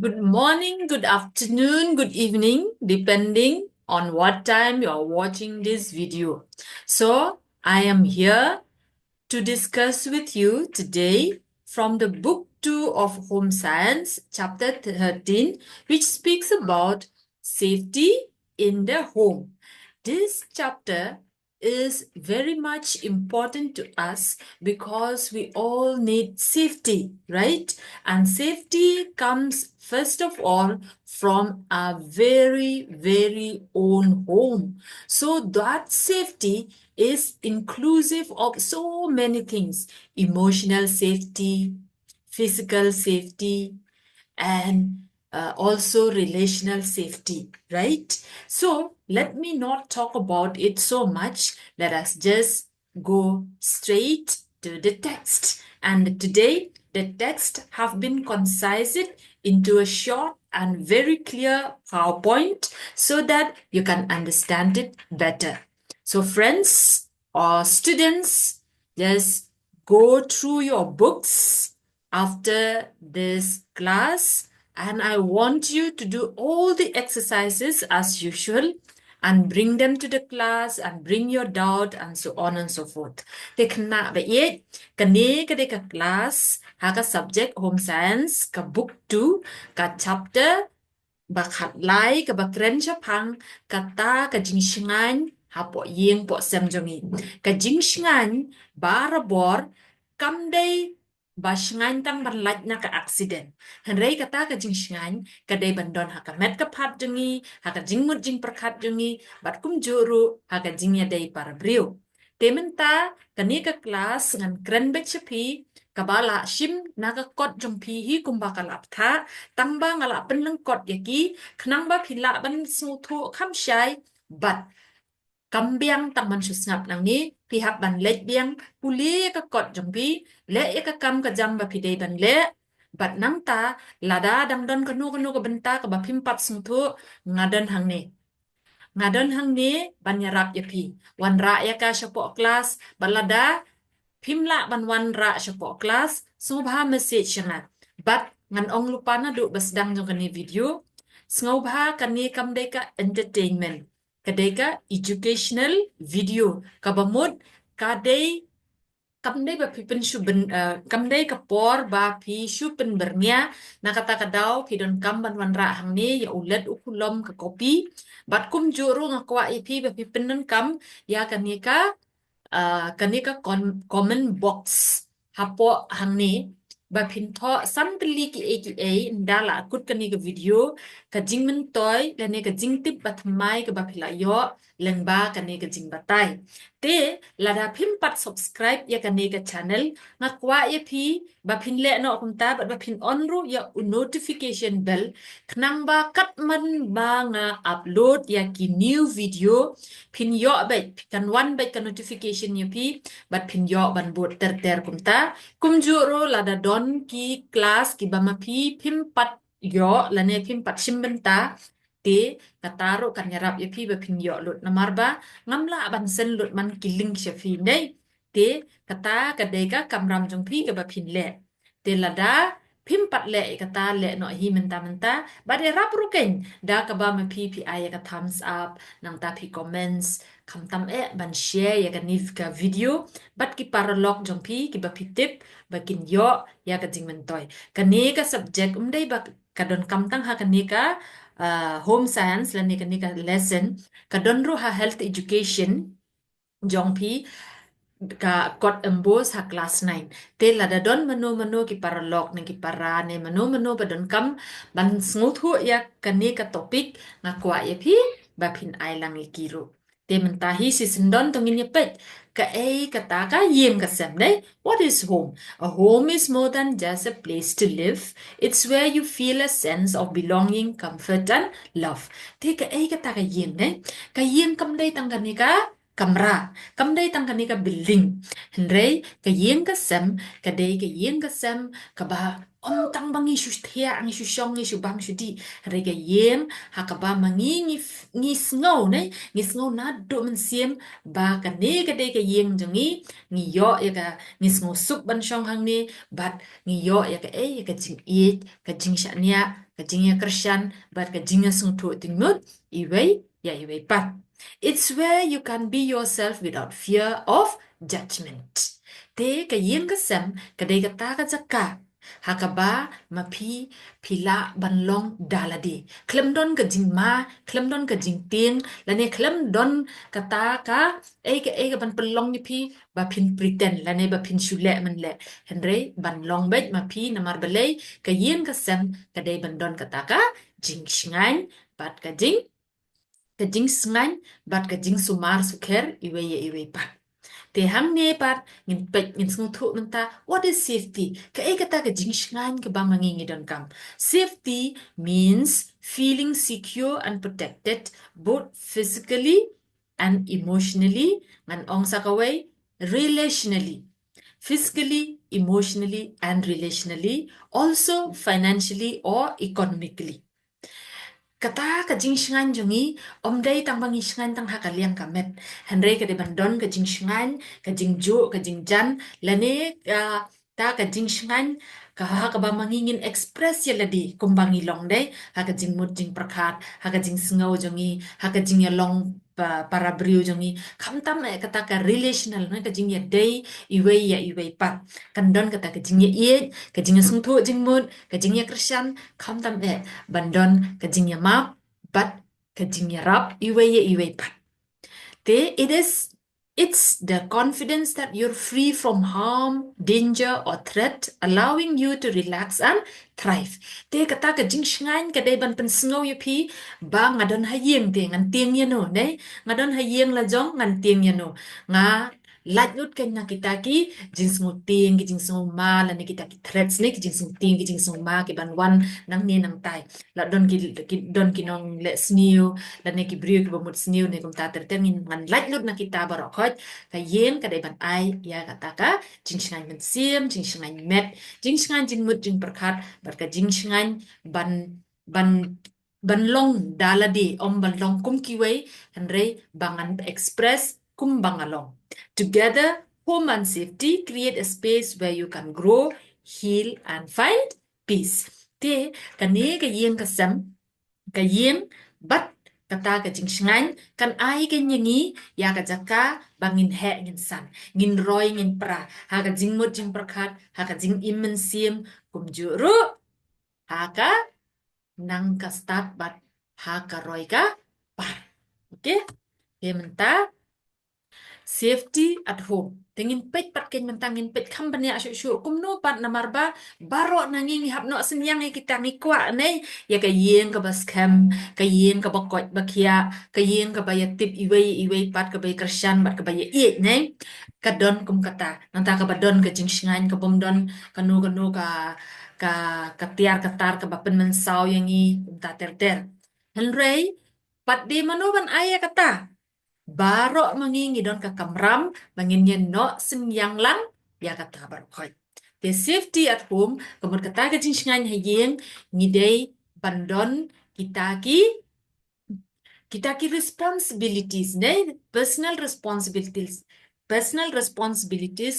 Good morning, good afternoon, good evening, depending on what time you are watching this video. So, I am here to discuss with you today from the book 2 of Home Science, chapter 13, which speaks about safety in the home. This chapter is very much important to us because we all need safety, right? And safety comes first of all from our very own home. So that safety is inclusive of so many things: emotional safety, physical safety, and also relational safety, right? So let me not talk about it so much. Let us just go straight to the text. And today, the text have been concised into a short and very clear PowerPoint so that you can understand it better. So friends or students, just go through your books after this class, and I want you to do all the exercises as usual and bring them to the class and bring your doubt and so on and so forth. They cannot be yet. Kani ka class haka subject home science ka book 2 ka chapter bakhat lai ka bakren pang kata ka jingshingan hapo yeng po semjongi ka jingshingan barabor kam day bashingan tang banlaj na ka accident henrei kata ka jingshingan ka day bandon haka met ka phat jongi haka jingmut jing perkhat jongi bat kum juru haka jingya day para brio tementa kani ka class ngan kren bek chapi kabala shim naga kot jong pi hi kumbakalap tha tangba ngala penleng kot yaki khnang ba phila ban su thu kham shai bat kambiang tang man su snap nang ni pi hap ban let biang puli ka kot jong pi le ka kam ka jam ba pi dei ban le bat nang ta lada dang don kanu ka benta ka ba phim pat su thu ngadan hang ni ngadon hang ni ban yarap ya pi wan ra ya ka shapo kelas balada phimla ban wan ra shapo kelas subha message na bat ngan ong lupa na du basdang jong kani video sngoba kani kam deka entertainment kadeka educational video kabamut kadei kam dei ba pipen shuben kam dei kapor ba pi shupen bernia na kata kadau pi don kam ban wan ra hang ni ya ulet ukulom ka kopi bat kum juru ngakwa ipi ba pipen don kam ya kanika comment box hapo hang ni ba pintho samtli ki ndala kut kanika video ka jingmen toy lene ka jingtip batmai ka ba phila yo lengba kanika jing batai te lada phim pat subscribe ya kanika channel ngakwa ya phi ba phin le no kumta ba phin on ru ya notification bell khnang ba kat man ba nga upload ya ki new video phin yo ba kan one ba kan notification ya pi bat phin yo ban bot ter kumta kum juro lada don ki class ki bama pi phim pat yo lane phim pat shimbenta te kataro kan yarap ya pi ba phin yo lut namar ba ngamla ban sen lut man kiling shafi nei te kata kadeka kamram jong pi ka ba phin le te lada phim pat le kata le no hi menta ba de rap ruken da ka ba ma pi ay ka thumbs up nang ta pi comments kam tam ban share ya ka niv ka video bat ki paralog jong pi ki ba pi tip ba kin yo ya ka jing mentoy kani ka subject dei ba ka don kam tang ha kani ka home science la ni kani ka lesson ka don ru ha health education jong pi ka kot embos ha class 9 te la da don mano ki paralog ne ki parane mano ba don kam ban smooth ya kani ka topic na kwa ya pi ba phin ai lang ikiru te mentahi si sendon tongin ya pet ka kata ka yem ka sem nei what is home a home is more than just a place to live it's where you feel a sense of belonging comfort and love te ka kata ka yem nei ka yem kam dei tang ka kamera kamdai tang kani ka building henrei ka yeng ka sem ka dei ka yeng ka sem ka ba om tang bangi shu thia ang shu shong ngi shu bam shu di re ka yeng ha ka ba mangi ngi snow ne ngi snow na do men siem ba ka ne ka dei ka yeng jongi ngi yo ya ka ngi snow sup ban shong hang ni bat ngi yo ya ka ya ka jing ka jing sha nia ka jing ya kershan bat ka jing ya sung tu ting mut iwei pat. It's where you can be yourself without fear of judgment. Te ka yin ka sem ka de ka ta ka zaka. Hakaba mapi pila banlong daladi. Klemdon ka jing ma, klemdon ka jing ting, lane klemdon ka ta ka ka ban pelong ni pi ba pin pretend lane ba pin shule man le. Henry banlong bet mapi namar belay ka yin ka sem ka de bandon ka ta ka jing shingan bat ka jing sengan bat ka jing sumar suker iwe pat. Te hang ne pat ngin pet ngin sung thu menta what is safety? Ka kata ka jing sengan ka ba mangingi don kam. Safety means feeling secure and protected both physically and emotionally ngan ong sakaway relationally. Physically, emotionally, and relationally, also financially or economically. Kata ka jing shingan jongi om dai tang bangi shingan tang hakaliang kamet henry ka de bandon ka jing shingan ka jing ju ka jing jan lane ta ka jing shingan ka ha ka ba mangingin express ya ladi kumbangi long dai ha ka jing mut jing prakhat ha ka jing sngau jongi ha ka jing ya long para briu jongi kam tam kata ka relational na ka jing ya dai iwei pat kan don kata ka jing ya ka jing ya sungtho jing mut ka jing ya krishan kam tam bandon ka jing ya map but ka jing ya rap iwei pat te it's the confidence that you're free from harm, danger, or threat, allowing you to relax and thrive. Te kata ka jing shngain ka day ban pen snow yu pi ba ngadon hayeng te ngan tieng ya no ne ngadon hayeng la jong ngan tieng ya no nga laj lut ken na kita ki jing smu tieng ki jing smu ma la ne kita ki threats ne ki jing smu tieng ki jing smu ma ki ban wan nang ne nang tai la don ki nong le snew la ne ki brio ki bomut snew ne kum ta ter ter ngan laj lut na kita barok khoj ka yen ka day ban ai ya kata ka jing shngain men sim jing shngain met jing shngain jing mut jing perkhat bar ka jing shngain ban ban ban long daladi om ban long kum kiwei henry bangan express kum bangalong. Together, home and safety create a space where you can grow, heal, and find peace. Te kane ka yen ka sam ka yen bat kata ka jing shngain kan ai ka nyangi ya ka jaka bangin he ngin san ngin roy ngin pra ha ka jing mut jing prakhat ha ka jing imen sim kum juru ha ka nang ka start bat ha ka roy ka par. Okay? Menta safety at home. Tengin pet pat ken mentangin pet company asyu kum no pat namarba baro nanging hap no senyang kita ngikwa ne ya ka yen ka bas cam ka yen ka bakot bakia ka yen ka baya tip iwei pat ka bay kershan bat ka baya it ne ka don kum kata nanta ka badon ka jing shingan ka bom don kanu ka ka tiar ka tar ka bapen mensau yang i ta ter ter henrei pat di manoban aya kata baro mangingi don ka kamram manginnya no senyang lang ya kata barkoi. The safety at home kamut kata ka jinsngan hayeng ngidei bandon kita ki responsibilities ne personal responsibilities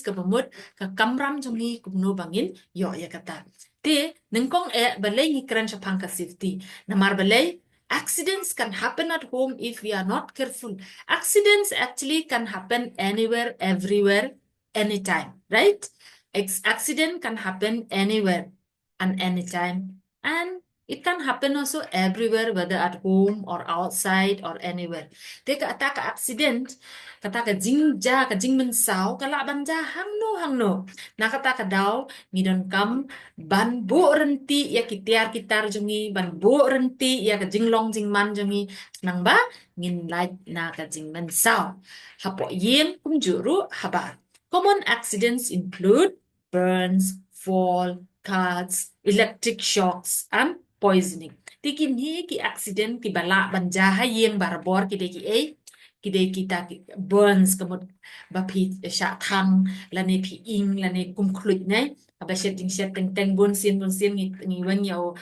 ka pamut ka kamram jongi kumno bangin yo ya kata te nengkong balay ni kran sa pangka safety namar balay accidents can happen at home if we are not careful. Accidents actually can happen anywhere, everywhere, anytime, right? Accident can happen anywhere and anytime. And it can happen also everywhere, whether at home or outside or anywhere. Te ka accident, kata ka jing mensau, kala banja hangno. Na kata ka daw, ngidon kam ban bu renti ya kitiar kitar jongi ban bu renti ya ka jinglong jingman jongi nang ba ngin laj na ka jing mensau. Hapo yin kum juru habar. Common accidents include burns, fall, cuts, electric shocks, and poisoning. Tikin hi ki accident ki bala banja hayeng barbor ki deki kidai kita burns kemut bapi syak thang lani pi ing lani kum khlut nai aba shet ding shet teng bun sin ngi wen yo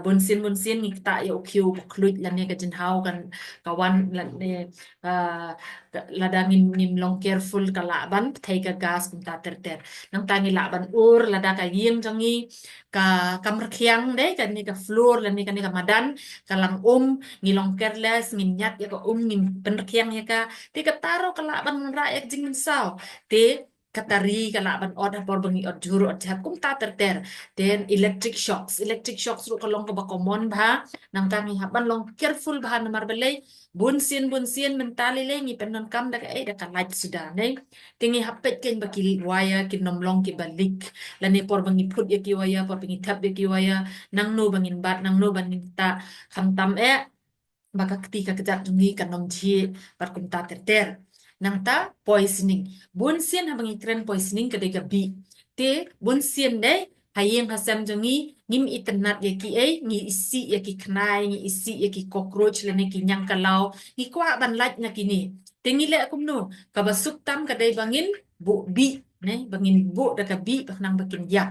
bun sin ngi ta yo kyu khlut lani ka jin hau kan kawan lani uh, lada ngim long careful ka laban thai ka gas kum ta ter nang tangi laban ur lada ka yim jangi ka kamar khiang deh kan ni ka floor lani kan ni ka madan kalang ngilong careless nyat ya ka ngim penrekiang ya ka ti kataro kala ban rakyat jing sao ti katari kala ban order por bengi od juru od jat kum ta then electric shocks ru kalong ka bakomon bha nang tangi haban long careful bha namar belai bun sin mentali le ngi penon kam da ka da ka light sudah nei tingi hapet ken bakil waya kin nom long ki balik lani por bengi put ya ki waya por bengi tap ya ki waya nang no bangin bat nang no bangin ta kham tam baka ketika kejap dungi kanom ji berkumta terter nang ta poisoning bun sien habang ikren poisoning kedega bi te bun sien deh hayeng hasam dungi ngim iternat yaki ngi isi yaki knai ngi isi yaki cockroach lene ki nyang kalau ngi kwa ban laj na kini tengi le akum no kabasuk tam kadai bangin bu bi ne bangin bu daka bi nang bakin yak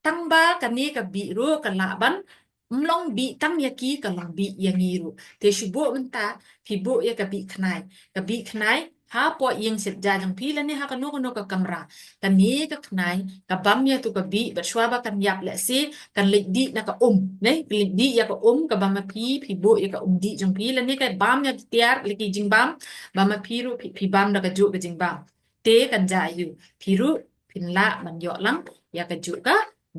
tangba kani ka bi ru kalaban mlong bi tam yaki kalang bi yang iru te shubo menta fibo ya ka bi khnai ha po yang sit jajang pila ni ha kanu ka kamera kani ka khnai ka bam ya tu ka bi bershwa ba kan yap le si kan lik di na ka ne lik di ya ka ka bam fibo ya ka di jang pila ni ka bam ya tiar liki jing bam piru pi bam da ka ju ka jing bam te kan ja yu piru pinla man yo lang ya ka ju ka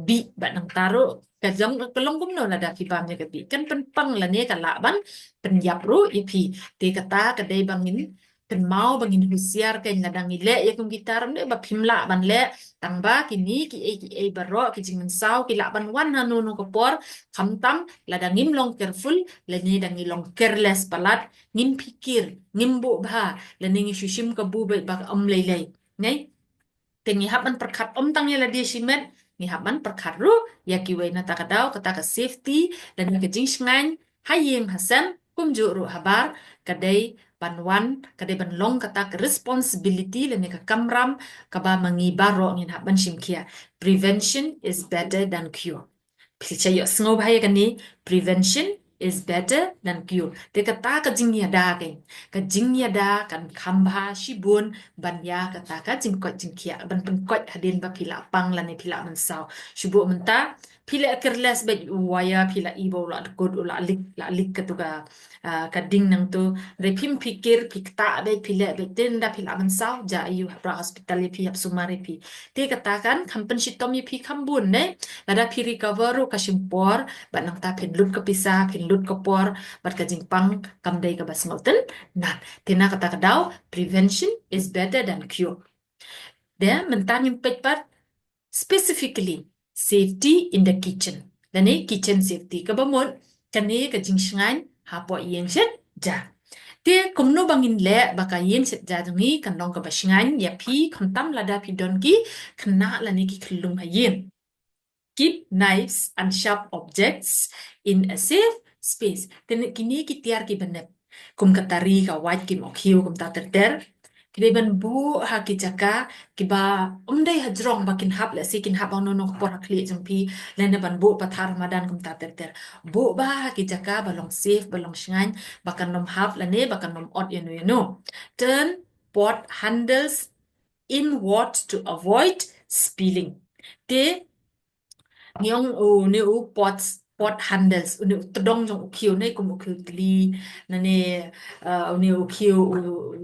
bi bat nang taro kajang kelong kumno la da kibamnya ke bi kan penpang la ne kala ban penyap ru ipi te kata kedai bangin pen mau bangin husiar kan ladang ile ya kum gitar ne ba pimla ban le tangba kini ki e baro ki jing sau ki la ban wan hanu no ko por kham tam ladang ngim long careful la ne dang long careless palat ngim pikir ngim bu bha la ne ngi shushim ka bu ba om lei ngai tengi haban perkat om tangnya la dia shimet ni haban perkat ru ya kiwe na takadaw kataka safety dan ka jing shngan hayem hasan kumju ru habar kadai banwan kadai banlong kataka responsibility le ka kamram kaba mangi baro ngin haban shimkia prevention is better than cure Pilih sengo bahaya kan ni prevention is better than cure. Te kata ka jingya da ka jingya da kan kamba shibun banya kata ka jingkot jingkia ban pengkot hadin ba pila pang la ni pila mensau. Shubu menta pila kerles ba waya pila ibo la god la lik katuga kading nang tu repim pikir pikta be pila be tenda pila mensau ja ayu pra hospital pi hap sumari pi. Te katakan kampen shitom pi kambun ne lada pi recover kasimpor bat nang ta lut ke pisah lut ke por bat ka jingpang kamdai ka bas ngoten nah tina kata kadau prevention is better than cure dia mentang impet pat specifically safety in the kitchen dani kitchen safety ka bamot kani ka jingsngan hapo yeng shet ja te kumno bangin le baka yeng set ja dungi kan long ka basngan ya pi khontam lada pi don ki khna lani ki khulung ha yen keep knives and sharp objects in a safe space. Then kini kitiar ki benep. Kum katari ka white kim okhiu kum tater kini ban bu ha ki jaka ki ba umdai hajrong bakin hap la si kin hap ono no por hakli jampi lena ban bu pathar ramadan kum tater bu ba ha ki jaka balong safe balong shngan bakan nom hap la ne bakan nom ot yenu turn pot handles inward to avoid spilling. Te nyong ne pot handles ne tedong jong ukiu ne kum ukiu tli na ne ne ukiu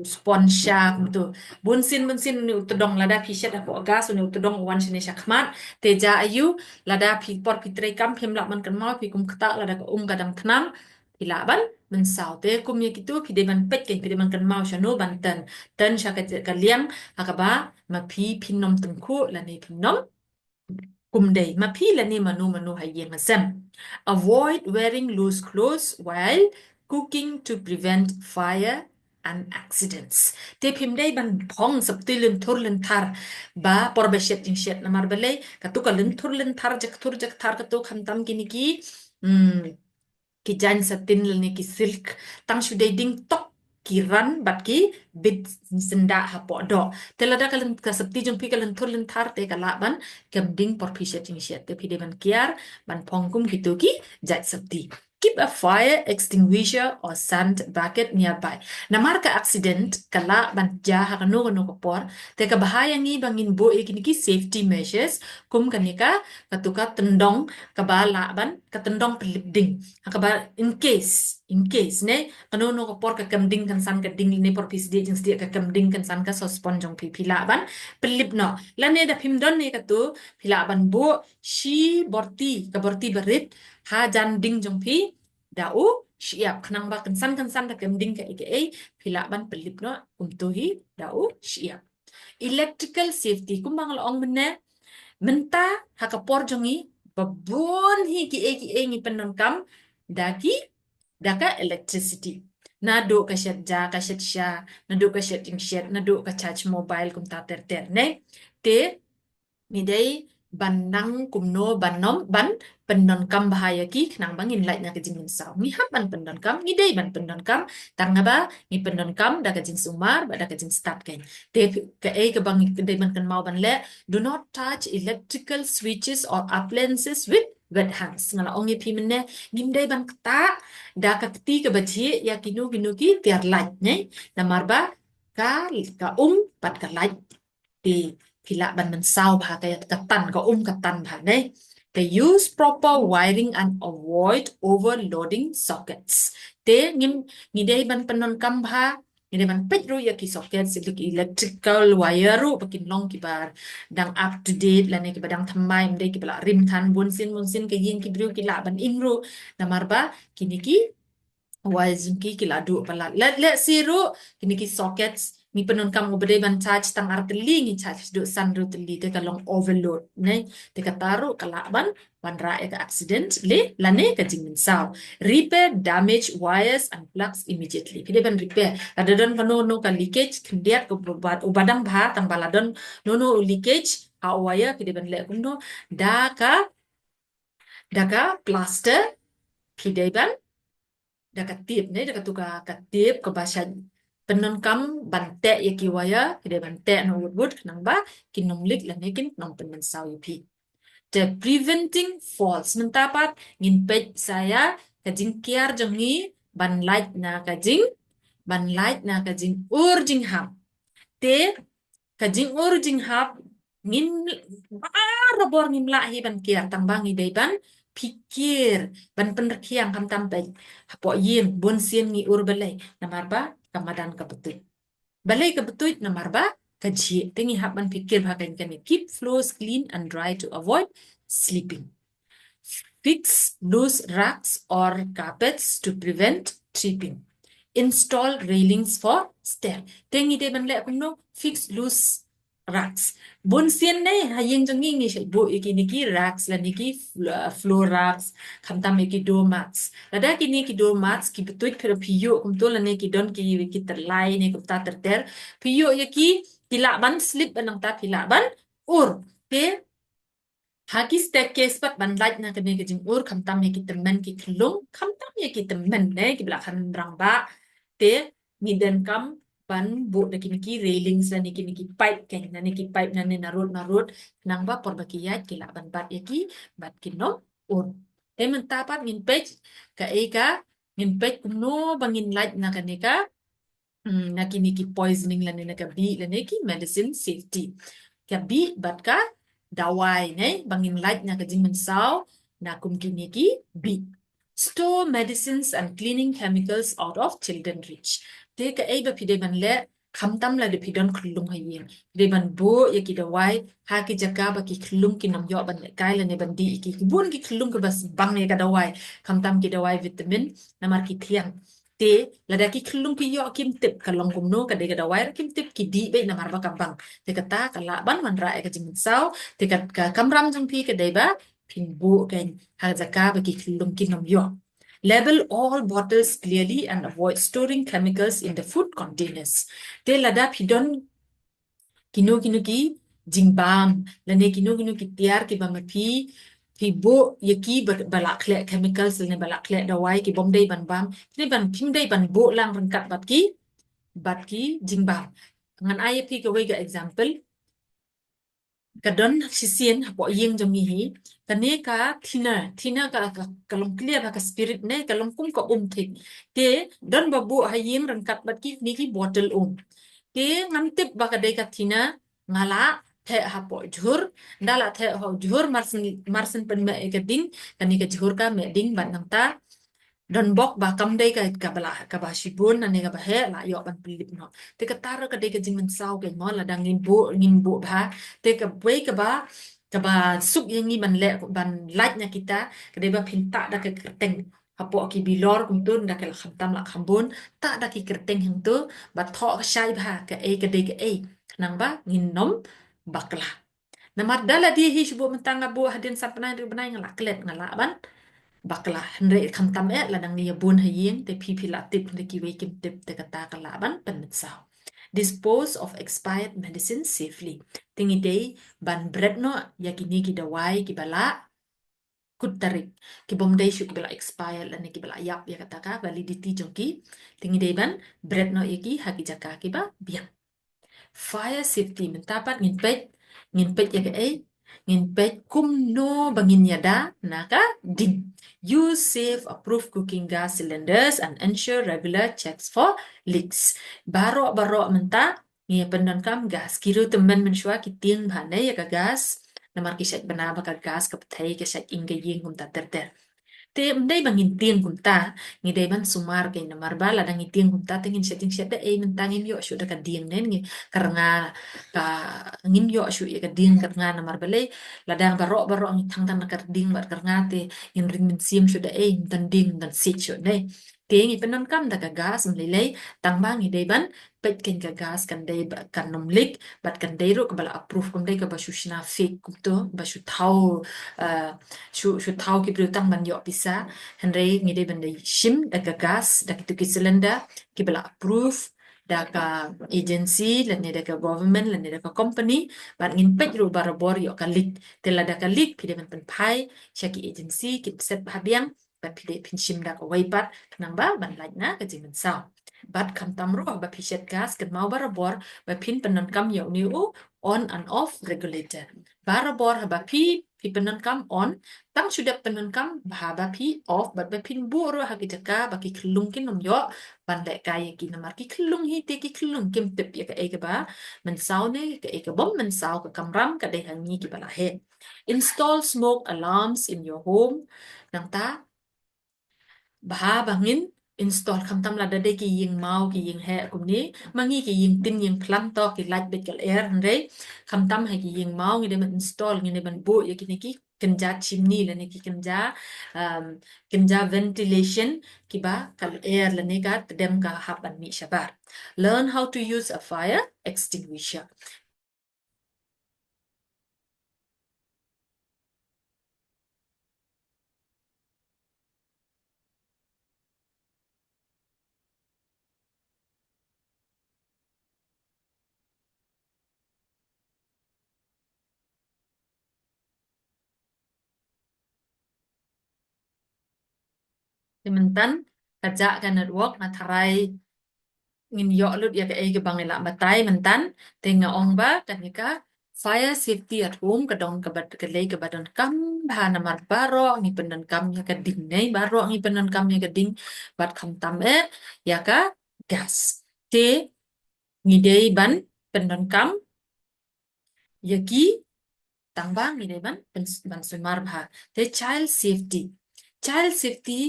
sponge tu bunsin ne tedong lada pishet apo gas ne tedong wan shine shakmat teja ayu lada pi pot pitre kam phim la man kan mau pi kum kta lada ka kadang thnam ilaban mensau te kum ye kitu pi de man pet ken pi de man kan mau shano ban ten sha ka liang akaba ma pi pinom tengku la ne pinom kumday mapila ni manu hayeng asam avoid wearing loose clothes while cooking to prevent fire and accidents te pimday ban phong sabtilun turlun tar ba porbeshet jingshet namar balay katukalun turlun tar jak tar katu khamtam kini ki ki jan satin lani ki silk tang shuday ding tok kiran bat ki bit senda hapo do telada kalen kasepti jong pi kalen thur len thar te kala ban kemding por pishet ting shet te pide ban kiar ban pongkum gitu ki jat septi. Keep a fire extinguisher or sand bucket nearby. Namar ka accident kala ban jaha kanu kanu kapor te ka bahaya ngi bangin bo ikini ki safety measures kum kanika katuka tendong kabala ban katendong pelibding akaba in case ne kanu no kapor ka kemding kan san ka ding ne por pisdi jing sdi ka kemding kan san ka sospon jong pila ban pelib no lane da pimdon ne katu pila ban bo shi borti berit ha jan ding jong pi dau siap kenang ba kan san ka kemding ka ike pila ban pelib no umtuhi dau siap. Electrical safety kumbang laong mene menta hakapor jongi babon hi ki ngi penon kam daka electricity nado ka shet ja ka shet sha nado ka shet ting shet nado ka charge mobile kum ta ter ne te midai banang kumno banom ban penon kam bahaya ki nang bangin light na ka jingin saw mi hap ban penon kam ngidai ban penon kam tang ba ngi penon kam da ka jing sumar ba da ka jing start kain te ka bang dai ban kan mau ban le do not touch electrical switches or appliances with wet hands ngala ongi pi menne ngimdai ban kta da ka kti ka baji ya kinu ki tiar light ne namar ba ka pat ka light di pila ban man saw bha kaya katan katan bha ne they use proper wiring and avoid overloading sockets te ngidai ban panon kam bha ngidai ban pet ru ya ki sockets ki electrical wire ru pakin long ki bar dang up to date lane ki badang thamai mdai ki bala rim than bunsin ke yin ki bru ki la ban in ru namar ba kini ki wazunki kila du pala let siru kini ki sockets ni penun kamu berde ban charge tang arteli ni charge du san ru teli te kalong overload ne te kataru kala ban ra ka accident le lane ka jingmin saw repair damaged wires and plugs immediately pide ban repair ada don kanu no ka leakage kendiat ko ubadang bha tang baladon no leakage a wire pide ban le kumno daka plaster pide ban da katip ne da katuka katip ke bahasa penon kam bante ya kiwaya kide bante no wood nang ba kinom lik la nekin nom penon saw pi the preventing falls mentapat ngin pej saya kajing kiar jongi ban light na kajing urjing ham te kajing urjing hap ngin robor ngimla hi ban kiar tang bangi dai ban pikir ban penrekiang kam tampai hapo yin bon sien ngi ur balai namar ba kamadan ka betul balai ka betul namar ba kaji tengi hap ban pikir bahagian kami keep floors clean and dry to avoid sleeping fix loose rugs or carpets to prevent tripping install railings for stair tengi de ban le kumno fix loose rugs bon sien ne hayeng jongi ngi shai bo iki rugs la niki floor rugs khamtam iki door mats lada kini ki door mats ki betuit phir phiyo kumto la ne ki don ki terlai ne kumta terter phiyo yaki kila ban slip banang ta pila ban ur te haki staircase pat ban light na kene ke jing ur khamtam yaki temen ki klung khamtam yaki temen ne ki belakang rang ba te miden kam ban bu da kini railings la niki pipe ken na niki pipe na ne narut nang ba por bakiyat kila ban bat yaki bat kino ur te mentapat ngin page ka eka ngin page kuno bangin light na kaneka na kini poisoning la ne ka bi la ne ki medicine safety ka bi bat ka dawai ne bangin light na ka jing mensaw na kum kini bi store medicines and cleaning chemicals out of children reach te ka ai ba pide ban le khamtam la de pidon khulung hayin de ban bo ya ki dawai ha ki jaka ba ki khulung ki nam yo ban le kai la ne ban di ki bun ki khulung ke bas bang ne ka dawai khamtam ki dawai vitamin namar ki thiang te lada ki khulung ki yo kim tip kalong kumno ka de ka dawai kim tip ki di be namar ba kabang te kata kala ban man ra ka jing saw te ka kamram jong pi ka de ba pin bo ken ha jaka ba ki khulung ki nam yo label all bottles clearly and avoid storing chemicals in the food containers te lada pidon kino ki jingbam lane kino ki tiar ki ba pi bo yaki balak kle chemicals ne balak kle dawai ki bom dai ban bam ni ban pim dai ban bo lang rengkat bat ki bat ki jingbar ngan ai pi ka wei ga example kadon sisien po yeng jong hi kane ka thina kalong clear ka spirit ne kalong kum ko thik te don babu ha yeng ran kat bat ki ni ki bottle te ngan tip ba ka de ka thina ngala the ha po jhur ndala the ho jhur marsin marsin pen me ka ding kani ka jhur ka me ding ban nang ta don bok ba kam dei ka bala ka ba shibun ane ka ba he la yo ban pilip no te ka tar ka dei ka jing man sau ke mo la dang ngin bo ba te ka boi ka ba suk yang ni ban le ban laj nya kita ka dei ba pinta da ka kerteng apo ki bilor kum tun da ka la khamtam la khambun ta da ki kerteng hang tu ba tho ka shai ba ka dei ka nang ba ngin nom bakla namar dala di hi shubo mentang abu hadin sapna ri banai ngala klet ngala ban bakla hendre kam tam la nang ni bun hayeng te pi la tip de ki we kim tip te kata kala ban pen sao dispose of expired medicine safely tingi day ban bread no yakini ki dawai ki bala kut tarik ki bom day shu ki bala expired la ne ki bala yap ya kata ka validity jongki tingi day ban bread no yaki haki jaka ki ba biang fire safety mentapat ngin pet ya ngin pet kum no bangin yada naka ding use safe approved cooking gas cylinders and ensure regular checks for leaks baro menta ngi pendan kam gas kiru temen mensua ki ting bhane ya ka gas namar ki sek bana ba ka gas ka pthai ke sek inga ying kum ta ter te mdai bangin tiang kunta ngi dai ban sumar ke na marbala dang tiang kunta te ngin setting set e min tangin yo shu da ka dieng nen ngi karanga ka ngin yo shu ya ka dieng karanga na marbale la dang baro ngi thang tan ka ding bar karanga te in ring min sim shu da e tan ding dan sit shu ne te ngi penon kam da ka gas mlele tang bang ngi dai ban pet ken ka gas kan dai kan nom lik bat kan dai ro ka bala approve kum dai ka ba shu shna fake kum to ba shu thau shu thau ki brutang ban yo pisa henry ngide ban dai shim da ka gas da ki tu ki cylinder ki bala approve da ka agency lan ne da ka government lan ne da ka company ban ngin pet ru barabor yo ka lik tela da ka lik pide ban pen pai shaki agency ki set bhabiang ba pide pin shim da ka waipat nang ba ban laj na ka jiman sao bat kam tamro ba pishet gas kan mau barabor ba pin penan kam yo ni on and off regulator barabor ba pi penan kam on tang sudah penan kam bahaba pi off bat ba pin buru haki jaka baki kelung kin nom yo bandai kaya ki namar ki kelung hi te ki kelung kim tip ya ka ega ba men sau ne ka ega bom men sau ka kamram ka dai hangi ki bala he install smoke alarms in your home nang ta bah bangin install kham tam la dade ki ying mau ki ying he kum ni mangi ki ying tin ying klam to ki light bit kal air hande kham tam ha ki ying mau ngi de man install ngi de man bu ya ki ni ki kenja chimney la ni ki um, kenja ventilation ki ba kal air la ni ka dem ka hapan mi shabar learn how to use a fire extinguisher Sementan kerja kan network na tharai ngin yo lut ya ke bang ila batai mentan tenga ong ba tanika fire safety at home kadong kabat kelai kabadon kam bahana mar baro ngi penan kam ya ka ding nei baro ngi penan kam ya ka ding bat kam tam ya ka gas te ngi dei ban penan kam ya ki tangbang ngi dei ban ban sumar bha te child safety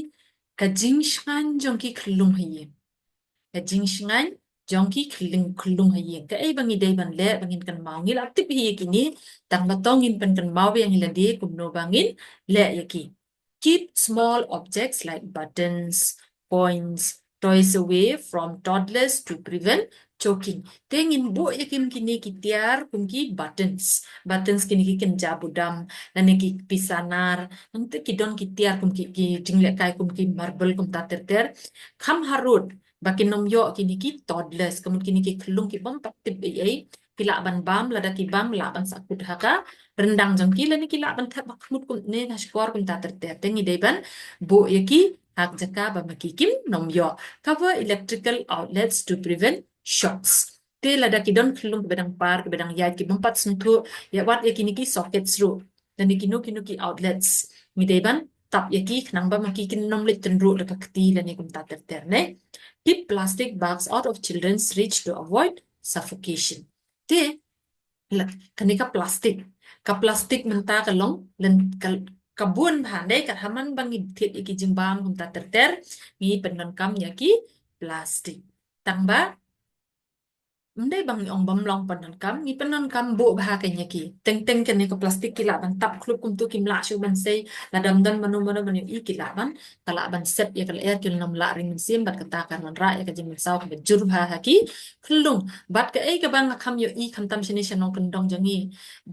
ka jing shan jong ki khlung hiye ka jing shingan jongki khling haye ka ai bangi dai ban le bangin kan mau ngil aktif hi kini tang batongin pen kan mau yang ila de kumno bangin le yaki keep small objects like buttons points toys away from toddlers to prevent choking tengin bu yakim kini kitiar kumki buttons kini ki kan jabudam dan ki pisanar nanti kidon kitiar kumki ki jingle kai kumki marble kum tater kham harut bakin nom yo kini ki toddlers kemun kini ki kelung ki bom patip ai kila ban bam lada ki bam la ban sakut haka rendang jong kila ni kila ban thak bakmut kum ne na skor kum ta ter tengi dei ban bo yaki hak jaka ba makikim nom yo cover electrical outlets to prevent shots. Te lada kidon kelung ke bedang par ke bedang yat ki bempat sungtu ya wat ya kini ki sockets ru dan di kinu kinu ki outlets ngideban tap ya ki nang ba maki kin nom lit tenru le kakti le ni kum ta ter ne. Keep plastic bags out of children's reach to avoid suffocation. Te kanika plastik ka plastik menta kalong len kabun bhandai ka haman bangi thit iki jimbam kum ta ter ngi penon kam ya ki plastik tangba Mendai bang ong bam long panon kam ni panon kam bo bah kanya ki teng teng kan ni ko plastik kila ban tap klub kum tu kim la shu ban sei la dam dan manu manu ban i kila ban kala ban set ya kala er kil nam la ring sim bat kata kan man ra ya ka jim saw ka jur bah ha ki klung bat ka ei ka bang kam yo i kam tam shini shanong kan dong jangi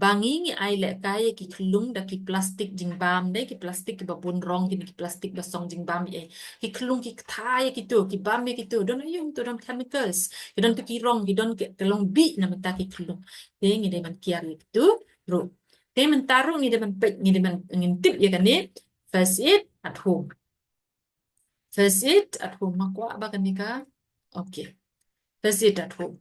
bangi ngi ai le ka ye ki klung da ki plastik jing bam dai ki plastik ki babun rong ki plastik basong jing bam e ki klung ki thai ki tu ki bam ki tu don yung tu don chemicals Kidon tu kirong, kidon kelong bi na mentaki kelong. Te ngi de man kiar itu ro. Te mentaru ngi de man pek ngi de man ngintip ya kan ni. First aid at home. First aid at home makwa ba kan ni ka? Okay. First aid at home.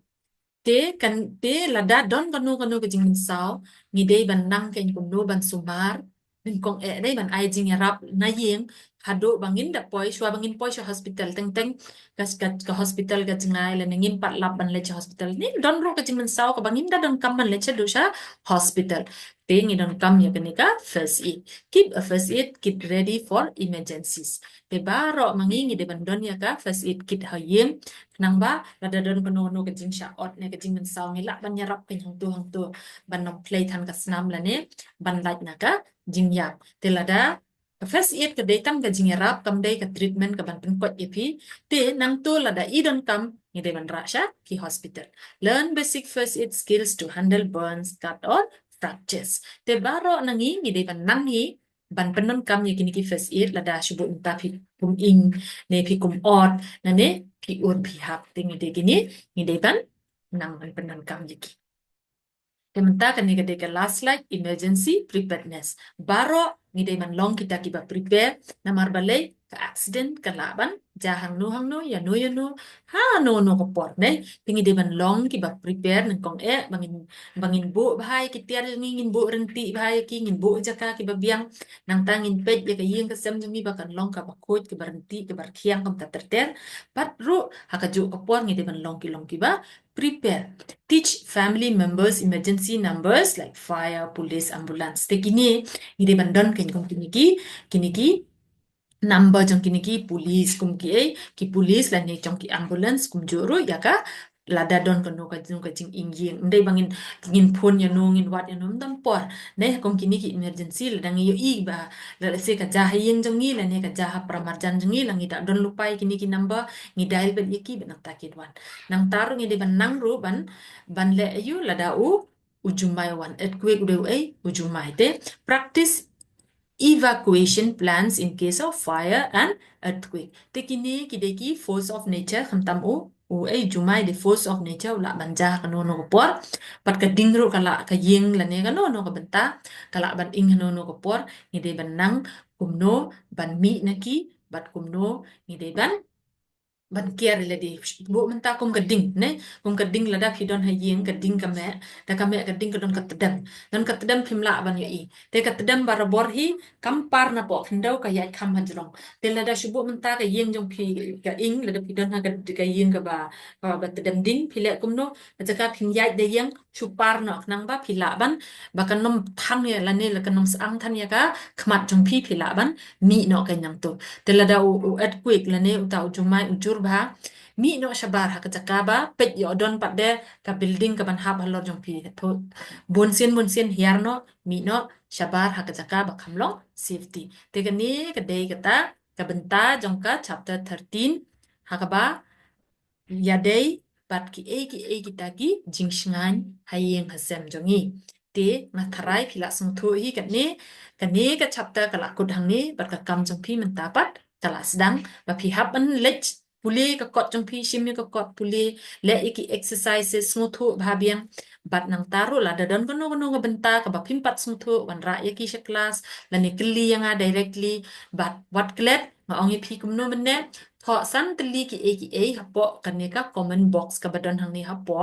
Te kan te lada don kanu kanu ke jing sao ngi de ban nang ken kuno ban sumar min kong de ban ai jing rap na yeng hado bangin da poi shwa bangin poi shwa hospital teng teng ka hospital ka jingai le ngin pat lap ban leche hospital ni don ro ka jing sao ka bangin da don kam ban leche do sha hospital te ngi don kam ya kan ka first aid keep a first aid kit ready for emergencies te baro mangi ngi de ban don ya ka first aid kit ha yeng nang ba lada don kono no ke jing sha ot ne ke jing men saw ngi la ban yarap ke hang tu ban nom play than ka snam la ne ban laj na ka jing yap te lada ka first aid ke detam ka jing yarap kam dai ka treatment ka ban pen kot ye pi te nang tu lada I don kam ngi de ban ra sha ki hospital learn basic first aid skills to handle burns cut or fractures te baro nangi ngi de ban nang hi ban penon kam ye kini ki first aid lada shubu ta pi kum ing ne pi kum ot na ne pi ur pi hap tingi de gini ngi de ban nang ban penon kam ye ki Kementa kan ni kadeka last slide emergency preparedness baro ngi de man long kita kiba prepare namar balai ka accident ka laban jahang no ya no ha no ko por ne tingi de man long kiba prepare nang kong bangin bangin bu bahai kitiar ngin bu renti bahai ki ngin bu jaka kiba biang nang tangin pej ya ka yeng ka sem jumi bakan long ka bakut ki berhenti ki berkiang kam ta terter pat ru hakaju ka por ngi de man long kiba prepare teach family members emergency numbers like fire, police, ambulance. Te kini ngide bandon ken kong kini ki number jong kini ki police kum ki police la ne jong ki ambulance kum juru ya ka lada don kono ka jung ka jing ingying ndai bangin ngin phone ya no ngin wat ya no dam por ne kong kini ki emergency la dang yo I ba la se ka jah yeng jong ngi la ne ka jah pramarjan jong ngi la ngi da don lupai kini ki number ngi dial ben yeki ben ta ki wan nang taru ngi de ban nang ru ban le yu lada ujumai wan earthquake udah ujumai te practice evacuation plans in case of fire and earthquake. Te kini kideki force of nature khamtam jumai the force of nature ula banja kano no por pat ka dingro kala ka yeng la ne kano no ka benta kala ban ing no no ko por ngide ban nang kumno ban mi naki bat kumno ngide ban ban kiar le di bu menta kum keding ne kum keding lada hidon hayeng keding kame da kame keding kedon katedam dan katedam pimla ban yo I te katedam barabor hi kampar na po kendau ka yai kam hajrong te lada shubu menta ka yeng jong pi ka ing lada hidon ha ka yeng ka ba tedam ding pile kum no jaka pin yai de yeng chupar no nang ba pila ban bakan nom thang ya lane la kanom sang than ya ka khmat jong pi pila ban mi no ka nyang to te lada earthquake lane uta ujumai ujur ba mi no shabar ha ka ba pet yo don pat de ka building ka ban hab halor jong pi to bon sien hiar no mi no shabar ha ka ba khamlong safety te ka ni ka dei ka ta ka benta jong ka chapter 13 ha ka ba ya dei pat ki kita ki jingsngan hayeng hasem jongi te na tharai phila sung thu hi ka ne ka chapter ka la kudhang ni pat ka kam jong pi menta pat kala sedang ba phi hab an lech puli ka kot jong pi shim ka kot puli le iki exercises sung thu bhabiang bat nang taru la da don kono ga benta ka ba pimpat sung thu wan ra ya ki sha class la ni kli yang directly but what klet Ongi pi kumno mene tho san tali ki e hapo kaneka comment box ka badon hang ni hapo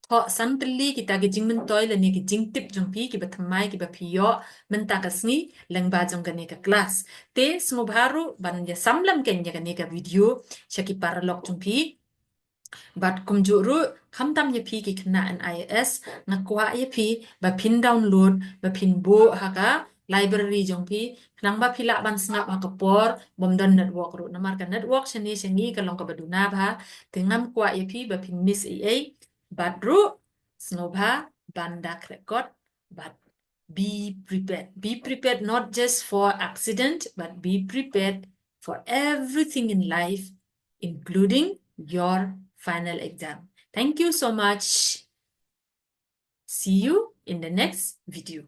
tho san tali kita ki jing men toy le ni ki jing tip jong pi ki bathamai ki ba pi yo men ta kasni leng ba jong kaneka class te smo baru ban ya samlam ken ya kaneka video shaki paralog jong pi but kumjuru kamtam ye pi ki kena NIS ngakwa ye pi ba pin download ba pin bo haka library jong pi nang ba pila ban snap hakapor bomdon network ru namar ka network shani kalong ka baduna ba tengam kwa ye pi ba pin miss a but ru snobha bandak record but be prepared not just for accident but be prepared for everything in life including your final exam. Thank you so much. See you in the next video.